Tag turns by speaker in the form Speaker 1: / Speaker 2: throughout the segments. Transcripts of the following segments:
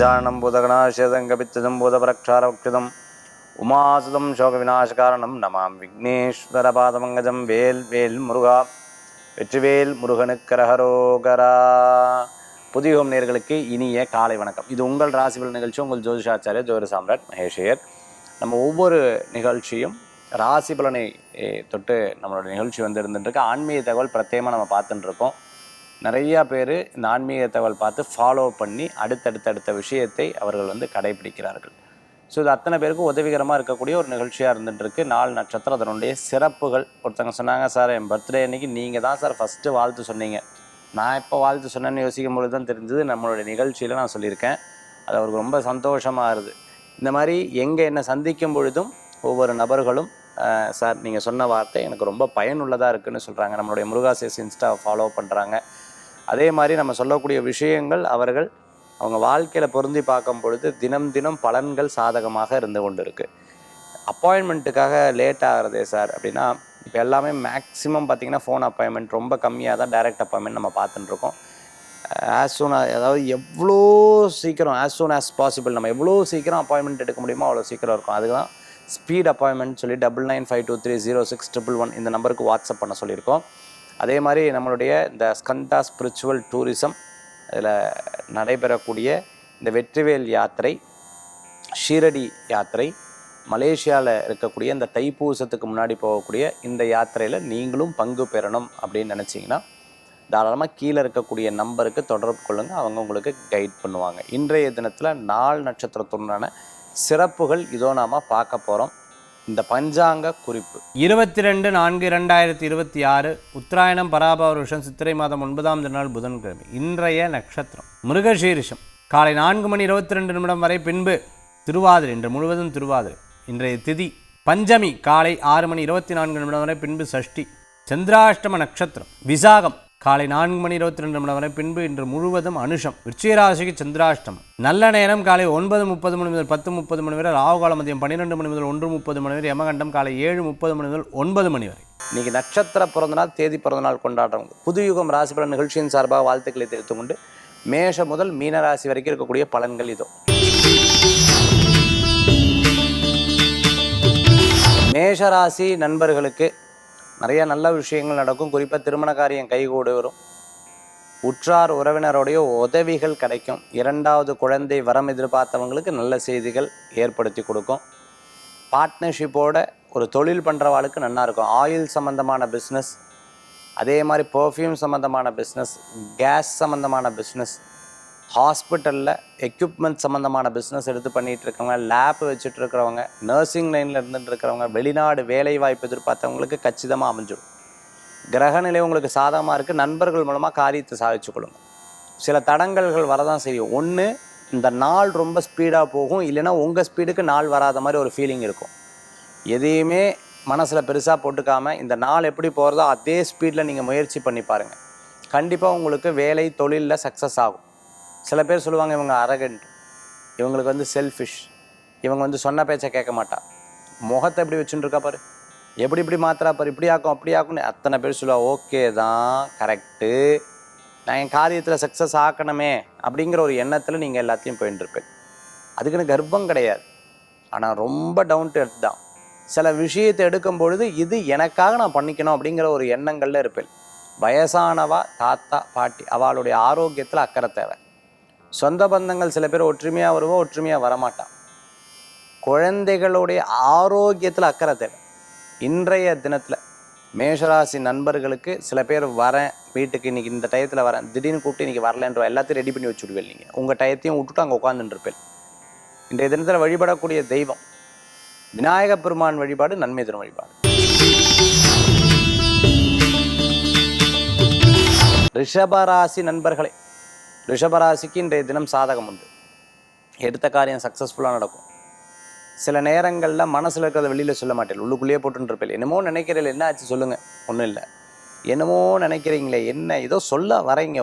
Speaker 1: गजाननं भूतगणाशेदं कपित्थं भूतप्रक्षारवक्षितं उमासुतं शोकविनाशकारणं नमामि विघ्नेश्वरपादमङ्गजं வேல் வேல் முருகா வெற்றிவேல் முருகனுக்கரஹரோகரா. புதியுகம் நேயர்களுக்கு இனிய காலை வணக்கம். இது உங்கள் ராசிபலன் நிகழ்ச்சி. உங்கள் ஜோதிஷாச்சாரிய ஜோதிட சாம்ராட் மகேஷையர். நம்ம ஒவ்வொரு நிகழ்ச்சியும் ராசி பலனை தொட்டு நம்மளோட நிகழ்ச்சி வந்து இருந்துட்டுருக்கு. ஆன்மீக தகவல் பிரத்யேகமாக நம்ம பார்த்துட்டுருக்கோம். நிறையா பேர் இந்த ஆன்மீக தகவல் பார்த்து ஃபாலோ பண்ணி அடுத்தடுத்த விஷயத்தை அவர்கள் வந்து கடைபிடிக்கிறார்கள். ஸோ இது அத்தனை பேருக்கும் உதவிகரமாக இருக்கக்கூடிய ஒரு நிகழ்ச்சியாக இருந்துகிட்ருக்கு. நாலு நட்சத்திரம் அதனுடைய சிறப்புகள். ஒருத்தங்க சொன்னாங்க, சார் என் பர்த்டே அன்றைக்கி நீங்கள் தான் சார் ஃபஸ்ட்டு வாழ்த்து சொன்னீங்க. நான் எப்போ வாழ்த்து சொன்னேன்னு யோசிக்கும் பொழுது தான் தெரிஞ்சது நம்மளுடைய நிகழ்ச்சியில் நான் சொல்லியிருக்கேன். அது அவருக்கு ரொம்ப சந்தோஷமாக இருக்குது. இந்த மாதிரி எங்கே என்னை சந்திக்கும் பொழுதும் ஒவ்வொரு நபர்களும் சார் நீங்கள் சொன்ன வார்த்தை எனக்கு ரொம்ப பயனுள்ளதாக இருக்குதுன்னு சொல்கிறாங்க. நம்மளுடைய முருகாசேஸ் இன்ஸ்டா ஃபாலோ பண்ணுறாங்க. அதே மாதிரி நம்ம சொல்லக்கூடிய விஷயங்கள் அவங்க வாழ்க்கையில் பொருந்தி பார்க்கும் பொழுது தினம் தினம் பலன்கள் சாதகமாக இருந்து கொண்டு இருக்குது. அப்பாயின்மெண்ட்டுக்காக லேட் ஆகிறதே சார் அப்படின்னா, இப்போ எல்லாமே மேக்ஸிமம் பார்த்திங்கன்னா ஃபோன் அப்பாயின்மெண்ட் ரொம்ப கம்மியாக தான் டைரக்ட் அப்பாயின்மெண்ட் நம்ம பார்த்துட்டுருக்கோம். ஆஸ் சூன் அதாவது எவ்வளோ சீக்கிரம் ஆஸ் சூன் ஆஸ் பாசிபிள் நம்ம எவ்வளோ சீக்கிரம் அப்பாயின்மெண்ட் எடுக்க முடியுமோ அவ்வளோ சீக்கிரம் இருக்கும். அதுக்கு தான் ஸ்பீட் அப்பாயின்மெண்ட் சொல்லி 99523061 இந்த நம்பருக்கு வாட்ஸ்அப் பண்ண சொல்லியிருக்கோம். அதே மாதிரி நம்மளுடைய இந்த ஸ்கந்தா ஸ்பிரிச்சுவல் டூரிசம் இதில் நடைபெறக்கூடிய இந்த வெற்றிவேல் யாத்திரை, ஷீரடி யாத்திரை, மலேசியாவில் இருக்கக்கூடிய இந்த தைப்பூசத்துக்கு முன்னாடி போகக்கூடிய இந்த யாத்திரையில் நீங்களும் பங்கு பெறணும் அப்படின்னு நினச்சிங்கன்னா தாராளமாக கீழே இருக்கக்கூடிய நம்பருக்கு தொடர்பு கொள்ளுங்கள். அவங்க உங்களுக்கு கைட் பண்ணுவாங்க. இன்றைய தினத்தில் 4 நட்சத்திரத்துடனான சிறப்புகள் இதோ நாம் பார்க்க போகிறோம். இந்த பஞ்சாங்க குறிப்பு 22/4/2026 உத்தராயணம் பராபவ வருஷம் சித்திரை மாதம் 9ஆம் திருநாள் புதன்கிழமை. இன்றைய நட்சத்திரம் மிருகசீரிஷம். காலை 4:22 வரை, பின்பு திருவாதிரை. இன்று முழுவதும் திருவாதிரை. இன்றைய திதி பஞ்சமி. காலை 6:24 வரை, பின்பு சஷ்டி. சந்திராஷ்டம நட்சத்திரம் விசாகம். காலை 4:22 வரை, பின்பு இன்று முழுவதும் அனுஷம். விருச்சிகராசிக்கு சந்திராஷ்டமம். நல்ல நேரம் காலை 9:30 முதல் 10:30 வரை, ராகுகாலம் மதியம் 12 முதல் 1:30 வரை, யமகண்டம் காலை 7:30 முதல் 9 வரை. இன்னைக்கு நட்சத்திர பிறந்தநாள், தேதி பிறந்தநாள் கொண்டாடுறவங்க புதுயுகம் ராசிபலன் நிகழ்ச்சியின் சார்பாக வாழ்த்துக்களை தெரிவித்துக் கொண்டு மேஷம் முதல் மீனராசி வரைக்கும் இருக்கக்கூடிய பலன்கள் இதோ. மேஷராசி நண்பர்களுக்கு நிறைய நல்ல விஷயங்கள் நடக்கும். குறிப்பாக திருமண காரியம் கைகூடி வரும். உற்றார் உறவினருடைய உதவிகள் கிடைக்கும். 2வது குழந்தை வரம் எதிர்பார்த்தவங்களுக்கு நல்ல செய்திகள் ஏற்படுத்தி கொடுக்கும். பார்ட்னர்ஷிப்போட ஒரு தொழில் பண்ணுறவாளுக்கு நல்லா இருக்கும். ஆயில் சம்மந்தமான பிஸ்னஸ், அதே மாதிரி பர்ஃப்யூம் சம்மந்தமான பிஸ்னஸ், கேஸ் சம்மந்தமான பிஸ்னஸ், ஹாஸ்பிட்டலில் எக்யூப்மெண்ட் சம்மந்தமான பிஸ்னஸ் எடுத்து பண்ணிகிட்டு இருக்கவங்க, லேப் வச்சுட்டு இருக்கிறவங்க, நர்சிங் லைனில் இருந்துட்டு இருக்கிறவங்க, வெளிநாடு வேலை வாய்ப்பு எதிர்பார்த்தவங்களுக்கு கச்சிதமாக அமைஞ்சிடும். கிரகநிலை உங்களுக்கு சாதகமாக இருக்குது. நண்பர்கள் மூலமாக காரியத்தை சாதிச்சு கொள்ளுங்க. சில தடங்கல்கள் வரதான் செய்யும். ஒன்று, இந்த நாள் ரொம்ப ஸ்பீடாக போகும். இல்லைன்னா உங்கள் ஸ்பீடுக்கு நாள் வராத மாதிரி ஒரு ஃபீலிங் இருக்கும். எதையுமே மனசில் பெருசாக போட்டுக்காமல் இந்த நாள் எப்படி போகிறதோ அதே ஸ்பீடில் நீங்கள் முயற்சி பண்ணி பாருங்கள். கண்டிப்பாக உங்களுக்கு வேலை தொழிலில் சக்ஸஸ் ஆகும். சில பேர் சொல்லுவாங்க, இவங்க அரகண்ட், இவங்களுக்கு வந்து செல்ஃபிஷ், இவங்க வந்து சொன்ன பேச்சை கேட்க மாட்டா, முகத்தை எப்படி வச்சுட்டு இருக்கா பாரு, எப்படி மாத்திரா பாரு, இப்படி ஆக்கும் அப்படி ஆக்கும்னு அத்தனை பேர் சொல்லுவாங்க. ஓகே தான், கரெக்டு, நான் என் காரியத்தில் சக்ஸஸ் ஆக்கணுமே அப்படிங்கிற ஒரு எண்ணத்தில் நீங்கள் எல்லாத்தையும் போயிட்டு இருப்பேன். அதுக்குன்னு கர்ப்பம் கிடையாது. ஆனால் ரொம்ப டவுன் டு எர்த் தான். சில விஷயத்தை எடுக்கும் பொழுது இது எனக்காக நான் பண்ணிக்கணும் அப்படிங்கிற ஒரு எண்ணங்களில் இருப்பேன். வயசானவா, தாத்தா பாட்டி, அவளுடைய ஆரோக்கியத்தில் அக்கறை தேவை. சொந்த பந்தங்கள் சில பேர் ஒற்றுமையாக வருவோம், ஒற்றுமையாக வரமாட்டான். குழந்தைகளுடைய ஆரோக்கியத்தில் அக்கறை தேவை. இன்றைய தினத்தில் மேஷராசி நண்பர்களுக்கு சில பேர் வரேன் வீட்டுக்கு, இன்றைக்கி இந்த டயத்தில் வரேன், திடீர்னு கூப்பிட்டு இன்றைக்கி வரலன்ற எல்லாத்தையும் ரெடி பண்ணி வச்சு விடுவேன். நீங்கள் உங்கள் டயத்தையும் விட்டுட்டு அங்கே உட்காந்துருப்பேன். இன்றைய தினத்தில் வழிபடக்கூடிய தெய்வம் விநாயக பெருமான் வழிபாடு, நன்மை தரும் வழிபாடு. ரிஷபராசி நண்பர்களே, ரிஷபராசிக்கு இன்றைய தினம் சாதகம் உண்டு. எடுத்த காரியம் சக்ஸஸ்ஃபுல்லாக நடக்கும். சில நேரங்களில் மனசில் இருக்கிறத வெளியில் சொல்ல மாட்டேன், உள்ளுக்குள்ளேயே போட்டுருப்பேன். என்னமோ நினைக்கிறீங்களே, என்ன ஆச்சு சொல்லுங்கள். ஒன்றும் இல்லை, என்னமோ நினைக்கிறீங்களே, என்ன ஏதோ சொல்ல வரீங்க,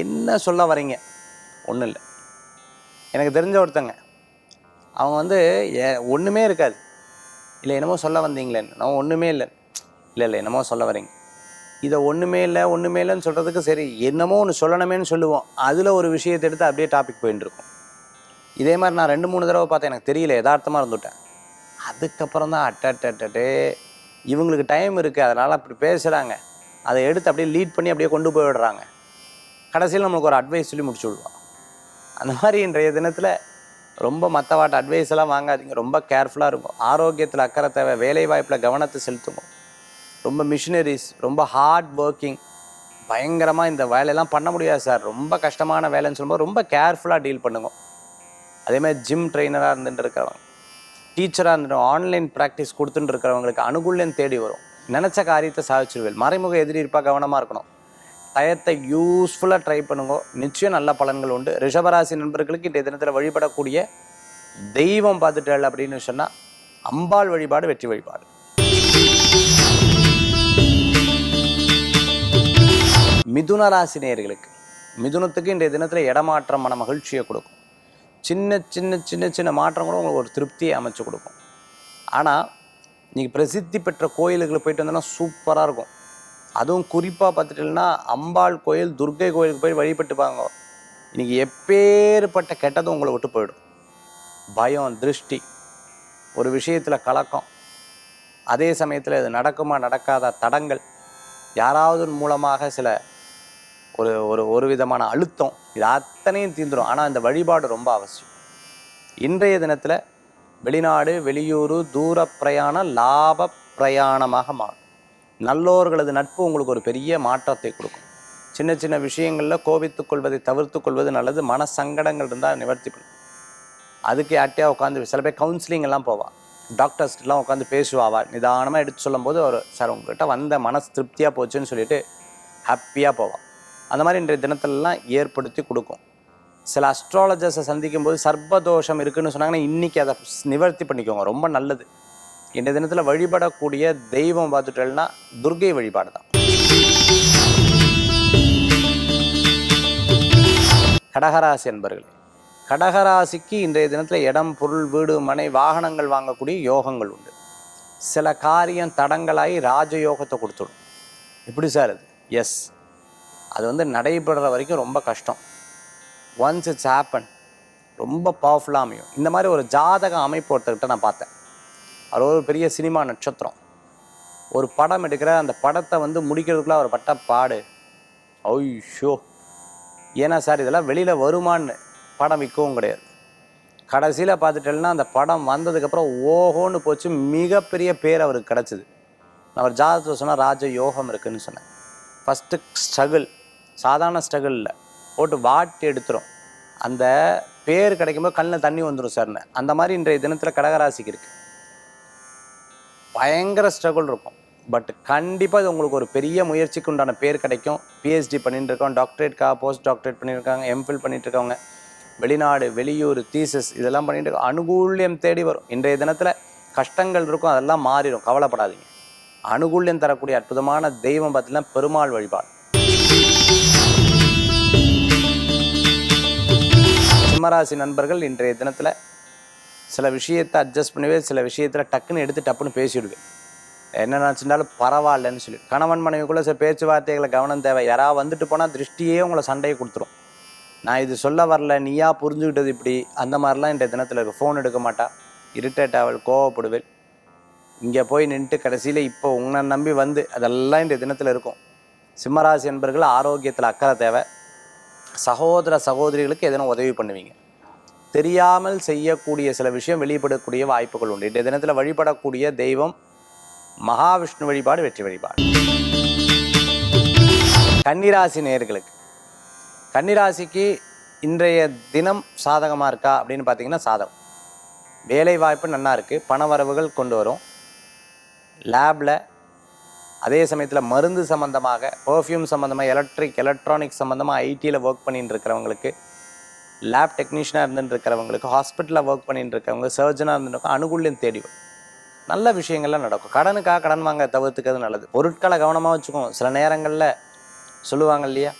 Speaker 1: என்ன சொல்ல வரீங்க, ஒன்றும் இல்லை. எனக்கு தெரிஞ்ச ஒருத்தங்க, அவங்க வந்து ஒன்றுமே இருக்காது. இல்லை என்னமோ சொல்ல வந்தீங்களேன்னு, நான் ஒன்றுமே இல்லை, இல்லை என்னமோ சொல்ல வரீங்க, இதை ஒன்றுமே இல்லைன்னு சொல்கிறதுக்கு சரி என்னமோ ஒன்று சொல்லணுமேன்னு சொல்லுவோம். அதில் ஒரு விஷயத்தை எடுத்து அப்படியே டாபிக் போயின்னு இருக்கும். இதே மாதிரி நான் 2-3 தடவை பார்த்தேன், எனக்கு தெரியல, யதார்த்தமாக இருந்துவிட்டேன். அதுக்கப்புறம் தான் அட்டே இவங்களுக்கு டைம் இருக்குது, அதனால் அப்படி பேசுகிறாங்க, அதை எடுத்து அப்படியே லீட் பண்ணி அப்படியே கொண்டு போய் விடுறாங்க. கடைசியில் நம்மளுக்கு ஒரு அட்வைஸ் சொல்லி முடிச்சு விடுவான். அந்த மாதிரி இன்றைய தினத்தில் ரொம்ப மற்றவாட்ட அட்வைஸ் எல்லாம் வாங்காதீங்க, ரொம்ப கேர்ஃபுல்லாக இருக்கும். ஆரோக்கியத்தில் அக்கறை தேவை, வேலை வாய்ப்பில் கவனத்தை செலுத்துங்க. ரொம்ப மிஷினரிஸ், ரொம்ப ஹார்ட் ஒர்க்கிங், பயங்கரமாக இந்த வேலையெல்லாம் பண்ண முடியாது சார், ரொம்ப கஷ்டமான வேலைன்னு சொல்லும்போது ரொம்ப கேர்ஃபுல்லாக டீல் பண்ணுங்க. அதேமாதிரி ஜிம் ட்ரெயினராக இருந்துட்டு இருக்கிறவங்க, டீச்சராக இருந்துட்டு ஆன்லைன் ப்ராக்டிஸ் கொடுத்துட்டு இருக்கிறவங்களுக்கு அனுகூல்யம் தேடி வரும். நினச்ச காரியத்தை சாதிச்சிருவேன். மறைமுக எதிரி இருப்பா, கவனமாக இருக்கணும். டயத்தை யூஸ்ஃபுல்லாக ட்ரை பண்ணுங்க, நிச்சயம் நல்ல பலன்கள் உண்டு. ரிஷபராசி நண்பர்களுக்கு இன்றைய தினத்தில் வழிபடக்கூடிய தெய்வம் பார்த்துட்டாள் அப்படின்னு சொன்னால் அம்பாள் வழிபாடு வெற்றி வழிபாடு. மிதுன ராசி நேயர்களுக்கு, மிதுனத்துக்கு இன்றைய தினத்தில் இடமாற்றம் மன மகிழ்ச்சியை கொடுக்கும். சின்ன சின்ன சின்ன சின்ன மாற்றம் கூட உங்களுக்கு ஒரு திருப்தியை அமைச்சு கொடுக்கும். ஆனால் நீங்கள் பிரசித்தி பெற்ற கோயிலுக்கு போயிட்டு வந்தோன்னா சூப்பராக இருக்கும். அதுவும் குறிப்பாக பார்த்துட்டீங்கன்னா அம்பாள் கோயில், துர்க்கை கோயிலுக்கு போய் வழிபட்டுப்பாங்க. இன்றைக்கி எப்பேற்பட்ட கெட்டதும் உங்களை விட்டு போயிடும். பயம், திருஷ்டி, ஒரு விஷயத்தில் கலக்கம், அதே சமயத்தில் இது நடக்குமா நடக்காத தடங்கள், யாராவது மூலமாக சில ஒரு ஒரு ஒரு விதமான அழுத்தம், இது அத்தனையும் தீர்ந்துடும். ஆனால் இந்த வழிபாடு ரொம்ப அவசியம். இன்றைய தினத்தில் வெளிநாடு, வெளியூர், தூர பிரயாணம் லாப பிரயாணமாக மாறும். நல்லோர்களது நட்பு உங்களுக்கு ஒரு பெரிய மாற்றத்தை கொடுக்கும். சின்ன சின்ன விஷயங்களில் கோபித்துக் கொள்வதை தவிர்த்து கொள்வது நல்லது. மன சங்கடங்கள் இருந்தால் நிவர்த்தி பண்ணும். அதுக்கு யார்ட்டையா உட்காந்து சில பேர் கவுன்சிலிங் எல்லாம் போவா, டாக்டர்ஸ்லாம் உட்காந்து பேசுவாவா, நிதானமாக எடுத்து சொல்லும்போது ஒரு சார் உங்கள்கிட்ட வந்த மனசு திருப்தியாக போச்சுன்னு சொல்லிட்டு ஹாப்பியாக போவாள். அந்த மாதிரி இன்றைய தினத்திலலாம் ஏற்படுத்தி கொடுக்கும். சில அஸ்ட்ராலஜர்ஸை சந்திக்கும் போது சர்ப்பதோஷம் இருக்குதுன்னு சொன்னாங்கன்னா இன்றைக்கி அதை நிவர்த்தி பண்ணிக்கோங்க, ரொம்ப நல்லது. இன்றைய தினத்தில் வழிபடக்கூடிய தெய்வம் பார்த்துட்டேன்னா துர்க்கை வழிபாடு தான். கடகராசி என்பர்களே, கடகராசிக்கு இன்றைய தினத்தில் இடம், பொருள், வீடு, மனை, வாகனங்கள் வாங்கக்கூடிய யோகங்கள் உண்டு. சில காரியம் தடங்களாகி ராஜயோகத்தை கொடுத்துடும். எப்படி சார் அது? எஸ், அது நடைபெறுற வரைக்கும் ரொம்ப கஷ்டம். ஒன்ஸ் இட்ஸ் ஹேப்பன் ரொம்ப பவர்ஃபுல்லாக அமையும். இந்த மாதிரி ஒரு ஜாதக அமைப்பு ஒருத்தர்கிட்ட நான் பார்த்தேன். அவர் ஒரு பெரிய சினிமா நட்சத்திரம். ஒரு படம் எடுக்கிற, அந்த படத்தை முடிக்கிறதுக்குள்ள அவர் பட்ட பாடு, ஐயோ! ஏன்னா சார் இதெல்லாம் வெளியில் வருமானு படம் விற்கவும் கிடையாது. கடைசியில் பார்த்துட்டேன்னா அந்த படம் வந்ததுக்கப்புறம் ஓஹோன்னு போச்சு, மிகப்பெரிய பேர் அவருக்கு கிடச்சிது. நான் அவர் ஜாதகத்தில் சொன்னால் ராஜ யோகம் இருக்குதுன்னு சொன்னேன். ஃபஸ்ட்டு ஸ்ட்ரகிள், சாதாரண ஸ்ட்ரகிள் இல்லை, போட்டு வாட்டி எடுத்துரும். அந்த பேர் கிடைக்கும்போது கண்ணில் தண்ணி வந்துடும் சார்னு. அந்த மாதிரி இன்றைய தினத்தில் கடகராசிக்கு இருக்குது. பயங்கர ஸ்ட்ரகிள் இருக்கும், பட் கண்டிப்பாக இது உங்களுக்கு ஒரு பெரிய முயற்சிக்கு உண்டான பேர் கிடைக்கும். பிஹெச்டி பண்ணிட்டு இருக்கோம், டாக்டரேட்காக போஸ்ட் டாக்டரேட் பண்ணியிருக்காங்க, எம்ஃபில் பண்ணிட்டு இருக்கவங்க, வெளிநாடு, வெளியூர், தீசஸ் இதெல்லாம் பண்ணிட்டு இருக்கோம். அனுகூல்யம் தேடி வரும். இன்றைய தினத்தில் கஷ்டங்கள் இருக்கும், அதெல்லாம் மாறிடும், கவலைப்படாதீங்க. அனுகூல்யம் தரக்கூடிய அற்புதமான தெய்வம் பார்த்தீங்கன்னா பெருமாள் வழிபாடு. சிம்மராசி நண்பர்கள் இன்றைய தினத்தில் சில விஷயத்தை அட்ஜஸ்ட் பண்ணுவேன், சில விஷயத்தில் டக்குன்னு எடுத்து டப்புன்னு பேசிவிடுவேன். என்ன நினச்சிருந்தாலும் பரவாயில்லன்னு சொல்லி. கணவன் மனைவிக்குள்ளே சில பேச்சுவார்த்தைகளை கவனம் தேவை. யாராவது வந்துட்டு போனால் திருஷ்டியே உங்களை சண்டையை கொடுத்துரும். நான் இது சொல்ல வரல, நீயா புரிஞ்சுக்கிட்டது இப்படி, அந்த மாதிரிலாம் இன்றைய தினத்தில் இருக்குது. ஃபோன் எடுக்க மாட்டா, இரிட்டேட் ஆவல், கோவப்படுவேன். இங்கே போய் நின்றுட்டு கடைசியில் இப்போ உங்களை நம்பி அதெல்லாம் இன்றைய தினத்தில் இருக்கும். சிம்மராசி என்பர்கள் ஆரோக்கியத்தில் அக்கறை தேவை. சகோதர சகோதரிகளுக்கு எதனா உதவி பண்ணுவீங்க. தெரியாமல் செய்யக்கூடிய சில விஷயம் வெளிப்படக்கூடிய வாய்ப்புகள் உண்டு. இன்றைய தினத்தில் வழிபடக்கூடிய தெய்வம் மகாவிஷ்ணு வழிபாடு வெற்றி வழிபாடு. கன்னிராசி நேயர்களுக்கு, கன்னிராசிக்கு இன்றைய தினம் சாதகமாக இருக்கா அப்படின்னு பார்த்தீங்கன்னா சாதகம். வேலை வாய்ப்பு நல்லா இருக்குது, பண வரவுகள் கொண்டு வரும். லேபில் அதே சமயத்தில் மருந்து சம்மந்தமாக, பர்ஃப்யூம் சம்மந்தமாக, எலக்ட்ரானிக் சம்மந்தமாக, ஐடியில் ஒர்க் பண்ணிட்டு இருக்கிறவங்களுக்கு, லேப் டெக்னீஷியனாக இருந்துட்டு இருக்கிறவங்களுக்கு, ஹாஸ்பிட்டலில் ஒர்க் பண்ணிட்டு இருக்கிறவங்க, சர்ஜனாக இருந்துட்டு அனுகூல்யம் தேடி வரும். நல்ல விஷயங்கள்லாம் நடக்கும். கடனுக்காக கடன் வாங்க தவிர்த்துக்கிறது நல்லது. பொருட்களை கவனமாக வச்சுக்கோங்க. சில நேரங்களில் சொல்லுவாங்க இல்லையா,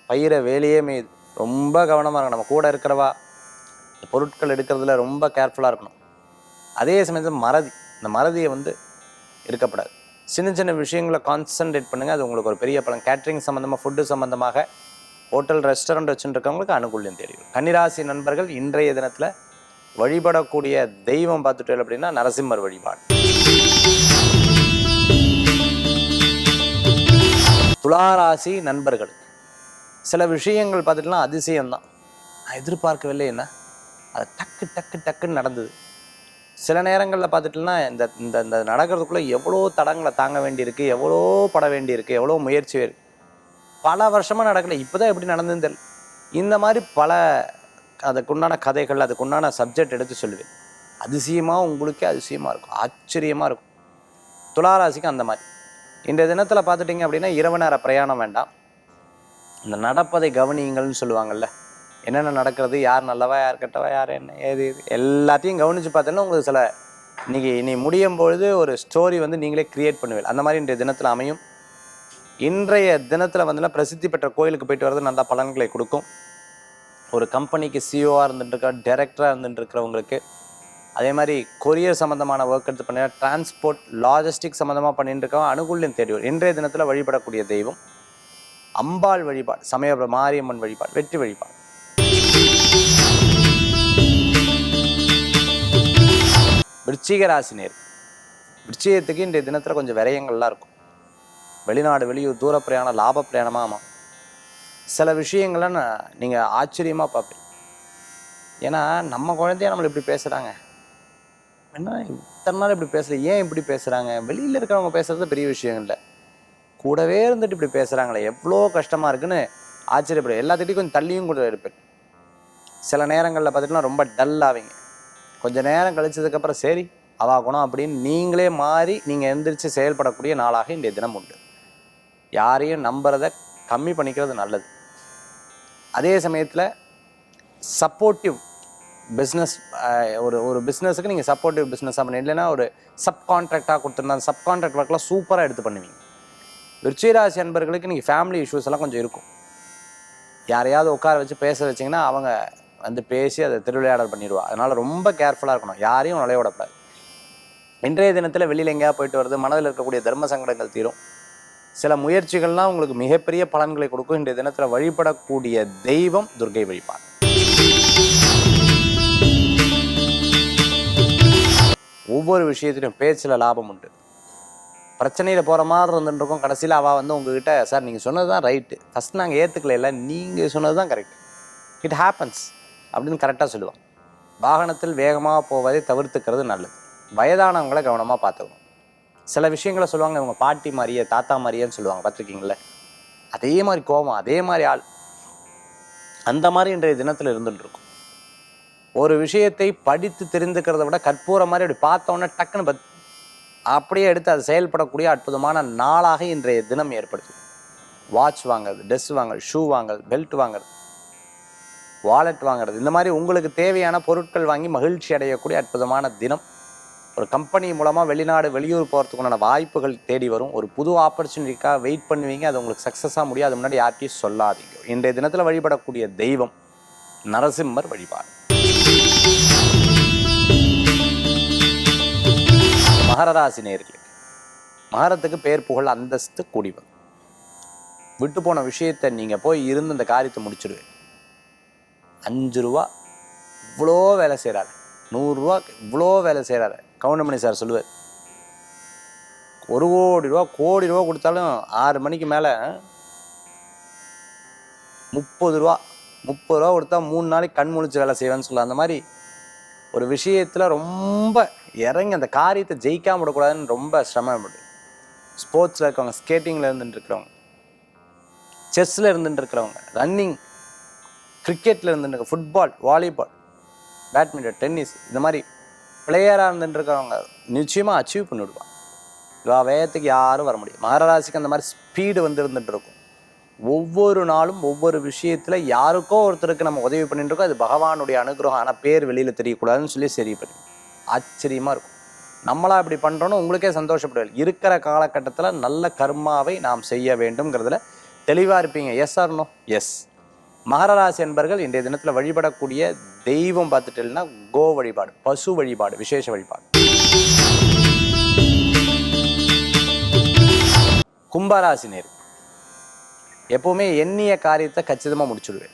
Speaker 1: பயிரை வேலையே மேய்து, ரொம்ப கவனமாக இருக்கணும். நம்ம கூட இருக்கிறவா பொருட்கள் எடுக்கிறதுல ரொம்ப கேர்ஃபுல்லாக இருக்கணும். அதே சமயத்தில் இந்த மறதியை இருக்கப்படாது. சின்ன சின்ன விஷயங்களை கான்சன்ட்ரேட் பண்ணுங்கள், அது உங்களுக்கு ஒரு பெரிய பலன். கேட்ரிங் சம்மந்தமாக, ஃபுட்டு சம்மந்தமாக, ஹோட்டல் ரெஸ்டாரண்ட் வச்சுட்டு இருக்கவங்களுக்கு அனுகூல்யம் தேடி வரும். கன்னிராசி நண்பர்கள் இன்றைய தினத்தில் வழிபடக்கூடிய தெய்வம் பார்த்துட்டு அப்படின்னா நரசிம்மர் வழிபாடு. துளாராசி நண்பர்களுக்கு சில விஷயங்கள் பார்த்துட்டுலாம் அதிசயம்தான். நான் எதிர்பார்க்கவில்லை, என்ன அது டக்கு டக்கு டக்குன்னு நடந்தது. சில நேரங்களில் பார்த்துட்டுனா இந்த இந்த இந்த நடக்கிறதுக்குள்ளே எவ்வளோ தடங்களை தாங்க வேண்டியிருக்கு, எவ்வளோ பட வேண்டியிருக்கு, எவ்வளோ முயற்சி இருக்கு. பல வருஷமாக நடக்கலை, இப்போ தான் எப்படி நடந்ததுன்னு தெரியல. இந்த மாதிரி பல அதுக்குண்டான கதைகள், அதுக்குண்டான சப்ஜெக்ட் எடுத்து சொல்லுவேன். அதிசயமாக உங்களுக்கே அதிசயமாக இருக்கும், ஆச்சரியமாக இருக்கும். துளாராசிக்கு அந்த மாதிரி இன்றைய தினத்தில் பார்த்துட்டிங்க அப்படின்னா இரவு நேர பிரயாணம் வேண்டாம். இந்த நடப்பதை கவனியுங்கள்னு சொல்லுவாங்கள்ல, என்னென்ன நடக்கிறது, யார் நல்லவா யார் கெட்டவா யார் என்ன ஏது எல்லாத்தையும் கவனித்து பார்த்தோன்னா உங்களுக்கு சில இனி முடியும் பொழுது ஒரு ஸ்டோரி நீங்களே கிரியேட் பண்ணுவீங்க. அந்த மாதிரி இன்றைய தினத்தில் அமையும். இன்றைய தினத்தில் பிரசித்தி பெற்ற கோயிலுக்கு போயிட்டு வர்றது நல்ல பலன்களை கொடுக்கும். ஒரு கம்பெனிக்கு சிஓவாக இருந்துட்டுருக்க, டைரக்டராக இருந்துட்டுருக்கிறவங்களுக்கு, அதே மாதிரி கொரியர் சம்மந்தமான ஒர்க் எடுத்து பண்ண, டிரான்ஸ்போர்ட் லாஜிஸ்டிக் சம்மந்தமாக பண்ணிட்டு இருக்கவங்க அனுகூல்யம் தேடி வரும். இன்றைய தினத்தில் வழிபடக்கூடிய தெய்வம் அம்பாள் வழிபாடு, சமயபுரம் மாரியம்மன் வழிபாடு, வெற்றி வழிபாடு. விருச்சிக ராசினியர், விருச்சிகத்துக்கு இன்றைய தினத்தில் கொஞ்சம் விரயங்கள்லாம் இருக்கும். வெளிநாடு வெளியூர் தூர பிரயாணம், லாப பிரயாணமாக ஆமாம். சில விஷயங்கள்லாம் நீங்கள் ஆச்சரியமாக பார்ப்பீங்க. ஏன்னா நம்ம குழந்தைய நம்மளை இப்படி பேசுகிறாங்க, என்ன இத்தனை நாள் இப்படி பேசல, ஏன் இப்படி பேசுகிறாங்க, வெளியில் இருக்கிறவங்க பேசுகிறது பெரிய விஷயம் இல்லை, கூடவே இருந்துட்டு இப்படி பேசுகிறாங்களே எவ்வளோ கஷ்டமாக இருக்குன்னு ஆச்சரியப்படும். எல்லாத்துட்டையும் கொஞ்சம் தள்ளியும் கூட இருப்பேன். சில நேரங்களில் பார்த்துட்டுனா ரொம்ப டல் ஆவீங்க. கொஞ்சம் நேரம் கழிச்சதுக்கப்புறம் சரி அவா குணம் அப்படின்னு நீங்களே மாறி நீங்கள் எந்திரிச்சு செயல்படக்கூடிய நாளாக இன்றைய தினம் உண்டு. யாரையும் நம்புறதை கம்மி பண்ணிக்கிறது நல்லது. அதே சமயத்தில் சப்போர்ட்டிவ் பிஸ்னஸ், ஒரு பிஸ்னஸுக்கு நீங்கள் சப்போர்ட்டிவ் பிஸ்னஸாக பண்ணி, இல்லைன்னா ஒரு சப்கான்ட்ராக்டாக கொடுத்துருந்தா அந்த சப்கான்ட்ராக்ட் ஒர்க்லாம் சூப்பராக எடுத்து பண்ணுவீங்க. விருச்சிகராசி அன்பர்களுக்கு நீங்கள் ஃபேமிலி இஷ்யூஸ் எல்லாம் கொஞ்சம் இருக்கும். யாரையாவது உட்கார வச்சு பேச வச்சிங்கன்னா அவங்க பேசி அதை திருவிளையாடல் பண்ணிடுவா. அதனால் ரொம்ப கேர்ஃபுல்லாக இருக்கணும், யாரையும் நுழைய விடக்கூடாது. இன்றைய தினத்தில் வெளியில் எங்கேயா போயிட்டு வருது, மனதில் இருக்கக்கூடிய தர்ம சங்கடங்கள் தீரும். சில முயற்சிகள்லாம் உங்களுக்கு மிகப்பெரிய பலன்களை கொடுக்கும். இன்றைய தினத்தில் வழிபடக்கூடிய தெய்வம் துர்க்கை வழிபாடு. ஒவ்வொரு விஷயத்திலும் பேச்சில் லாபம் உண்டு. பிரச்சனையில் போகிற மாதிரி இருந்துருக்கோம், கடைசியில் அவள் உங்ககிட்ட சார் நீங்கள் சொன்னது தான் ரைட்டு, ஃபஸ்ட் நாங்கள் ஏற்றுக்கல, நீங்கள் சொன்னது தான் கரெக்ட், இட் ஹேப்பன்ஸ் அப்படின்னு கரெக்டாக சொல்லுவாங்க. வாகனத்தில் வேகமாக போவதை தவிர்த்துக்கிறது நல்லது. வயதானவங்களை கவனமாக பார்த்துக்கணும். சில விஷயங்களை சொல்லுவாங்க, இவங்க பாட்டி மாதிரியே தாத்தா மாதிரியேன்னு சொல்லுவாங்க, பார்த்துருக்கீங்களே, அதே மாதிரி கோபம், அதே மாதிரி ஆள், அந்த மாதிரி இன்றைய தினத்தில் இருந்துகிட்டு இருக்கும். ஒரு விஷயத்தை படித்து தெரிந்துக்கிறத விட கற்பூர மாதிரி அப்படி பார்த்தோன்னே டக்குன்னு அப்படியே எடுத்து அது செயல்படக்கூடிய அற்புதமான நாளாக இன்றைய தினம் ஏற்படுது. வாட்ச் வாங்குறது, ட்ரெஸ் வாங்குறது, ஷூ வாங்குறது, பெல்ட் வாங்குறது, வாலெட் வாங்குறது, இந்த மாதிரி உங்களுக்கு தேவையான பொருட்கள் வாங்கி மகிழ்ச்சி அடையக்கூடிய அற்புதமான தினம். ஒரு கம்பெனி மூலமாக வெளிநாடு வெளியூர் போகிறதுக்குண்டான வாய்ப்புகள் தேடி வரும். ஒரு புது ஆப்பர்ச்சுனிட்டிக்காக வெயிட் பண்ணுவீங்க, அது உங்களுக்கு சக்ஸஸாக முடியும். அது முன்னாடி யார்ட்டையும் சொல்லாதீங்க. இன்றைய தினத்தில் வழிபடக்கூடிய தெய்வம் நரசிம்மர் வழிபாடு. மகர ராசி நேயர்களே, மகரத்துக்கு பேர் புகழ் அந்தஸ்து கூடி வரும். விட்டு போன விஷயத்தை நீங்கள் போய் இருந்து இந்த காரியத்தை முடிச்சிடுவேன். 5 ரூபா இவ்வளோ வேலை செய்கிறாரு, 100 ரூபா இவ்வளோ வேலை செய்கிறாரு. கவுண்டமணி சார் சொல்லுவார், 1 கோடி ரூபா கோடி ரூபா கொடுத்தாலும் 6 மணிக்கு மேலே 30 ரூபா கொடுத்தா 3 நாளைக்கு கண் முழிச்சு வேலை செய்வேன்னு சொல்லலாம். அந்த மாதிரி ஒரு விஷயத்தில் ரொம்ப இறங்கி அந்த காரியத்தை ஜெயிக்காம விடக்கூடாதுன்னு ரொம்ப சிரமப்படு. ஸ்போர்ட்ஸில் இருக்கவங்க, ஸ்கேட்டிங்கில் இருந்துட்டு இருக்கிறவங்க, செஸ்ஸில் இருந்துட்டு இருக்கிறவங்க, ரன்னிங், கிரிக்கெட்டில் இருந்துட்டு, ஃபுட்பால், வாலிபால், பேட்மிண்டன், டென்னிஸ், இந்த மாதிரி பிளேயராக இருந்துட்டு இருக்கிறவங்க நிச்சயமாக அச்சீவ் பண்ணிவிடுவாங்க. இவா வேகத்துக்கு யாரும் வர முடியும். மகர ராசிக்கு அந்த மாதிரி ஸ்பீடு இருந்துட்டு இருக்கும். ஒவ்வொரு நாளும் ஒவ்வொரு விஷயத்தில் யாருக்கோ ஒருத்தருக்கு நம்ம உதவி பண்ணிட்டு இருக்கோம். அது பகவானுடைய அனுகிரகம். ஆனால் பேர் வெளியில் தெரியக்கூடாதுன்னு சொல்லி சரி பண்ணி ஆச்சரியமாக இருக்கும். நம்மளா இப்படி பண்ணுறோன்னு உங்களுக்கே சந்தோஷப்படுவீங்க. இருக்கிற காலகட்டத்தில் நல்ல கர்மாவை நாம் செய்ய வேண்டும்ங்கிறதுல தெளிவாக இருப்பீங்க. Yes or no? எஸ். மகர ராசி என்பர்கள் இன்றைய தினத்தில் வழிபடக்கூடிய தெய்வம் பார்த்துட்டீங்கன்னா கோ வழிபாடு, பசு வழிபாடு, விசேஷ வழிபாடு. கும்பராசி நேர், எப்போவுமே எண்ணிய காரியத்தை கச்சிதமாக முடிச்சுடுவேன்.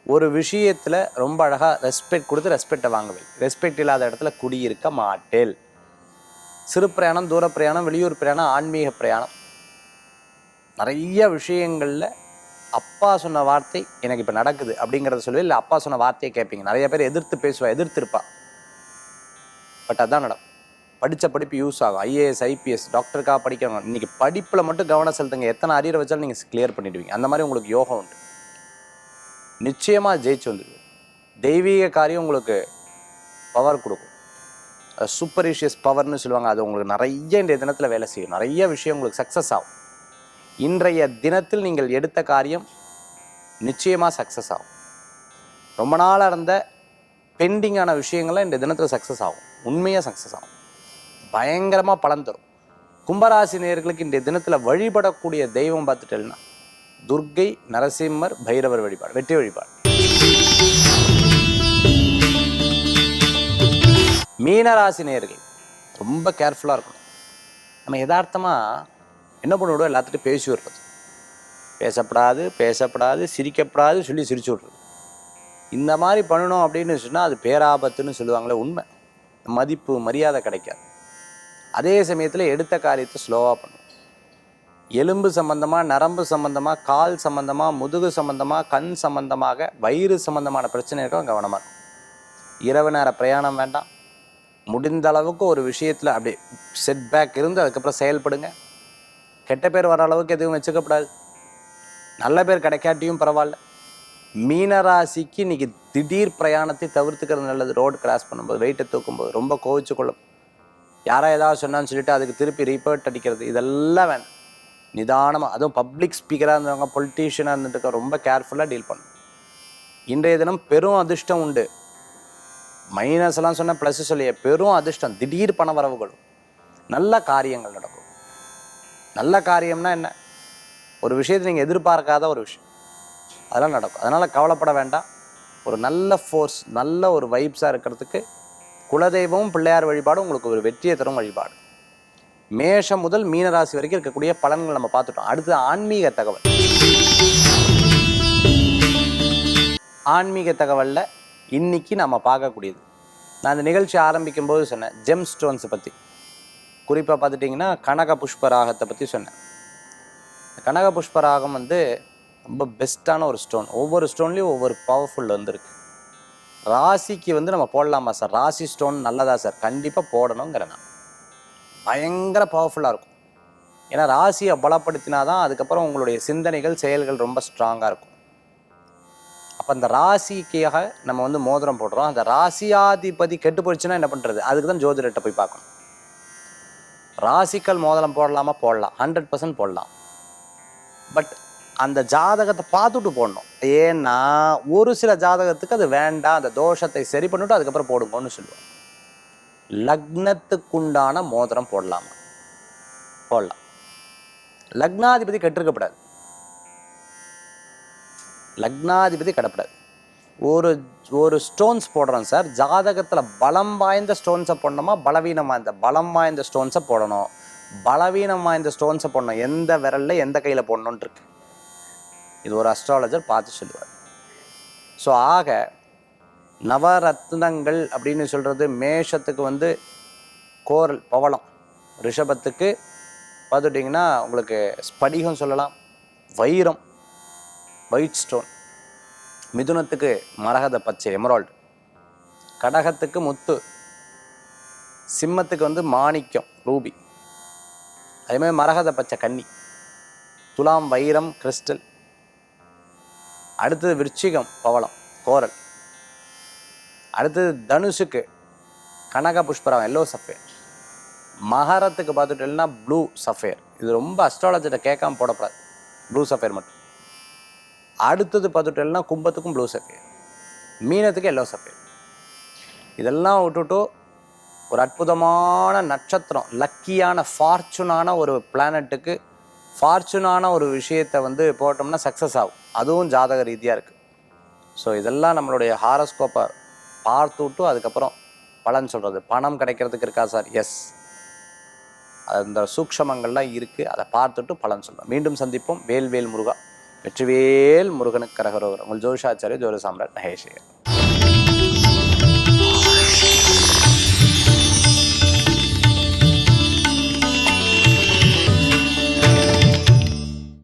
Speaker 1: ஒரு விஷயத்தில் ரொம்ப அழகாக ரெஸ்பெக்ட் கொடுத்து ரெஸ்பெக்டை வாங்குவேன். ரெஸ்பெக்ட் இல்லாத இடத்துல குடியிருக்க மாட்டேன். சிறு பிரயாணம், தூர பிரயாணம், வெளியூர் பிரயாணம், ஆன்மீக பிரயாணம், நிறைய விஷயங்களில் அப்பா சொன்ன வார்த்தை எனக்கு இப்போ நடக்குது அப்படிங்கிறத சொல்லுவேன். இல்லை அப்பா சொன்ன வார்த்தையை கேட்பீங்க. நிறைய பேர் எதிர்த்து பேசுவா, எதிர்த்திருப்பா. பட் அதான் நடக்கும். படித்த படிப்பு யூஸ் ஆகும். ஐஏஎஸ், ஐபிஎஸ், டாக்டருக்காக படிக்கிறவங்க இன்றைக்கி படிப்பில் மட்டும் கவனம் செலுத்துங்க. எத்தனை அரியரை வச்சாலும் நீங்கள் கிளியர் பண்ணிடுவீங்க. அந்த மாதிரி உங்களுக்கு யோகம் உண்டு. நிச்சயமாக ஜெயிச்சு வந்துடுவீங்க. தெய்வீக காரியம் உங்களுக்கு பவர் கொடுக்கும். சூப்பரிஷியஸ் பவர்னு சொல்லுவாங்க. அது உங்களுக்கு நிறைய இன்றைய தினத்தில் வேலை செய்யும். நிறைய விஷயம் உங்களுக்கு சக்ஸஸ் ஆகும். இன்றைய தினத்தில் நீங்கள் எடுத்த காரியம் நிச்சயமாக சக்ஸஸ் ஆகும். ரொம்ப நாளாக இருந்த பெண்டிங்கான விஷயங்கள்லாம் இன்றைய தினத்தில் சக்ஸஸ் ஆகும். உண்மையாக சக்ஸஸ் ஆகும். பயங்கரமாக பலன் தரும். கும்பராசி நேயர்களுக்கு இன்றைய தினத்தில் வழிபடக்கூடிய தெய்வம் பார்த்துட்டேன்னா துர்க்கை, நரசிம்மர், பைரவர் வழிபாடு, வெற்றி வழிபாடு. மீனராசி நேயர்கள் ரொம்ப கேர்ஃபுல்லாக இருக்கணும். நம்ம யதார்த்தமாக என்ன பண்ணிவிடுவோம், எல்லாத்துட்டும் பேசி விடுறது. பேசப்படாது, சிரிக்கப்படாது சொல்லி சிரிச்சு விட்றது. இந்த மாதிரி பண்ணணும் அப்படின்னு சொன்னால் அது பேராபத்துன்னு சொல்லுவாங்களே, உண்மை. மதிப்பு மரியாதை கிடைக்காது. அதே சமயத்தில் எடுத்த காரியத்தை ஸ்லோவாக பண்ணும். எலும்பு சம்பந்தமாக, நரம்பு சம்பந்தமாக, கால் சம்பந்தமாக, முதுகு சம்பந்தமாக, கண் சம்பந்தமாக, வயிறு சம்பந்தமான பிரச்சனைகளும் கவனமாக இருக்கும். இரவு நேர பிரயாணம் வேண்டாம். முடிந்த அளவுக்கு ஒரு விஷயத்தில் அப்படி செட்பேக் இருந்து அதுக்கப்புறம் செயல்படுங்க. கெட்ட பேர் வர அளவுக்கு எதுவும் வச்சுக்கப்படாது. நல்ல பேர் கிடைக்காட்டியும் பரவாயில்ல. மீனராசிக்கு இன்னைக்கு திடீர் பிரயாணத்தை தவிர்த்துக்கிறது நல்லது. ரோடு கிராஸ் பண்ணும்போது, வெயிட்டை தூக்கும்போது ரொம்ப கோவிச்சு கொள்ளும். யாரோ ஏதாவது சொன்னான்னு சொல்லிட்டு அதுக்கு திருப்பி ரிப்போர்ட் அடிக்கிறது, இதெல்லாம் வேணும். நிதானமாக, அதுவும் பப்ளிக் ஸ்பீக்கராக இருந்தவங்க, பொலிட்டீஷியனாக இருந்துட்டு ரொம்ப கேர்ஃபுல்லாக டீல் பண்ணணும். இன்றைய தினம் பெரும் அதிர்ஷ்டம் உண்டு. மைனஸ் எல்லாம் சொன்ன ப்ளஸ் சொல்லிய பெரும் அதிர்ஷ்டம், திடீர் பண வரவுகளும், நல்ல காரியங்கள் நடக்கும். நல்ல காரியம்னா என்ன? ஒரு விஷயத்தை நீங்கள் எதிர்பார்க்காத ஒரு விஷயம், அதெல்லாம் நடக்கும். அதனால் கவலைப்பட வேண்டாம். ஒரு நல்ல ஃபோர்ஸ், நல்ல ஒரு வைப்ஸாக இருக்கிறதுக்கு குலதெய்வமும் பிள்ளையார் வழிபாடும் உங்களுக்கு ஒரு வெற்றியை தரும் வழிபாடு. மேஷம் முதல் மீனராசி வரைக்கும் இருக்கக்கூடிய பலன்கள் நம்ம பார்த்துட்டோம். அடுத்து ஆன்மீக தகவல். ஆன்மீக தகவலில் இன்னைக்கு நம்ம பார்க்கக்கூடியது, நான் இந்த நிகழ்ச்சி ஆரம்பிக்கும் போது சொன்னேன் ஜெம் ஸ்டோன்ஸை பற்றி. குறிப்பாக பார்த்துட்டிங்கன்னா கனக புஷ்பராகத்தை பற்றி சொன்னேன். கனக புஷ்பராகம் ரொம்ப பெஸ்ட்டான ஒரு ஸ்டோன். ஒவ்வொரு ஸ்டோன்லேயும் ஒவ்வொரு பவர்ஃபுல் வந்துருக்கு. ராசிக்கு நம்ம போடலாமா சார்? ராசி ஸ்டோன் நல்லதா சார்? கண்டிப்பாக போடணுங்கிறேன் நான். பயங்கர பவர்ஃபுல்லாக இருக்கும். ஏன்னா ராசியை பலப்படுத்தினா தான் அதுக்கப்புறம் உங்களுடைய சிந்தனைகள், செயல்கள் ரொம்ப ஸ்ட்ராங்காக இருக்கும். அப்போ அந்த ராசிக்காக நம்ம மோதிரம் போடுறோம். அந்த ராசியாதிபதி கெட்டு போயிடுச்சுன்னா என்ன பண்ணுறது? அதுக்கு தான் ஜோதிடத்தை போய் பார்க்கணும். ராசிக்கல் மோதிரம் போடலாமா? போடலாம், 100% போடலாம். பட் அந்த ஜாதகத்தை பார்த்துட்டு போடணும். ஏன்னா ஒரு சில ஜாதகத்துக்கு அது வேண்டாம், அந்த தோஷத்தை சரி பண்ணிவிட்டு அதுக்கப்புறம் போடுங்கன்னு சொல்லுவோம். லக்னத்துக்குண்டான மோதிரம் போடலாமா? போடலாம். லக்னாதிபதி கெட்டிருக்கப்படாது. லக்னாதிபதி கடப்படாது. ஒரு ஸ்டோன்ஸ் போடுறோம் சார், ஜாதகத்தில் பலம் வாய்ந்த ஸ்டோன்ஸை போடணுமா, பலவீனம் வாய்ந்த? பலம் வாய்ந்த ஸ்டோன்ஸை போடணும். பலவீனம் வாய்ந்த ஸ்டோன்ஸை போடணும். எந்த விரலில் எந்த கையில் போடணுன்னு இருக்கு. இது ஒரு அஸ்ட்ராலஜர் பார்த்து சொல்லுவார். ஸோ ஆக நவரத்னங்கள் அப்படின்னு சொல்கிறது, மேஷத்துக்கு கோரல், பவளம். ரிஷபத்துக்கு பார்த்துட்டிங்கன்னா உங்களுக்கு ஸ்படிகம் சொல்லலாம், வைரம், ஒயிட் ஸ்டோன். மிதுனத்துக்கு மரகத பச்சை, எமரால்டு. கடகத்துக்கு முத்து. சிம்மத்துக்கு மாணிக்கம், ரூபி. அதேமாதிரி மரகத பச்சை, கன்னி. துலாம் வைரம், கிறிஸ்டல். அடுத்தது விருச்சிகம், பவளம், கோரல். அடுத்தது தனுஷுக்கு கனக புஷ்பராகம், எல்லோ சஃபேர். மகரத்துக்கு பார்த்துட்டேன்னா ப்ளூ சஃபேர். இது ரொம்ப அஸ்ட்ராலஜிட்ட கேட்காம போடக்கூடாது, ப்ளூ சஃபேர் மட்டும். அடுத்தது பார்த்துட்டேன்னா கும்பத்துக்கும் ப்ளூ சஃபேர், மீனத்துக்கு எல்லோ சஃபேர். இதெல்லாம் விட்டுட்டு ஒரு அற்புதமான நட்சத்திரம், லக்கியான ஃபார்ச்சுனான ஒரு பிளானட்டுக்கு ஃபார்ச்சுனான ஒரு விஷயத்தை போட்டோம்னா சக்ஸஸ் ஆகும். அதுவும் ஜாதக ரீதியாக இருக்குது. ஸோ இதெல்லாம் நம்மளுடைய ஹாரோஸ்கோப்பை பார்த்துட்டு அதுக்கப்புறம் பலன் சொல்கிறது. பணம் கிடைக்கிறதுக்கு இருக்கா சார்? எஸ், அந்த சூக்ஷமங்கள்லாம் இருக்குது. அதை பார்த்துட்டு பலன் சொல்கிறோம். மீண்டும் சந்திப்போம். வேல் வேல் முருகா. வெற்றிவேல் முருகனுக்கு கரகரோகர். உங்கள் ஜோதிஷாச்சாரிய ஜோதி சாம்ராட் மகேஷ்.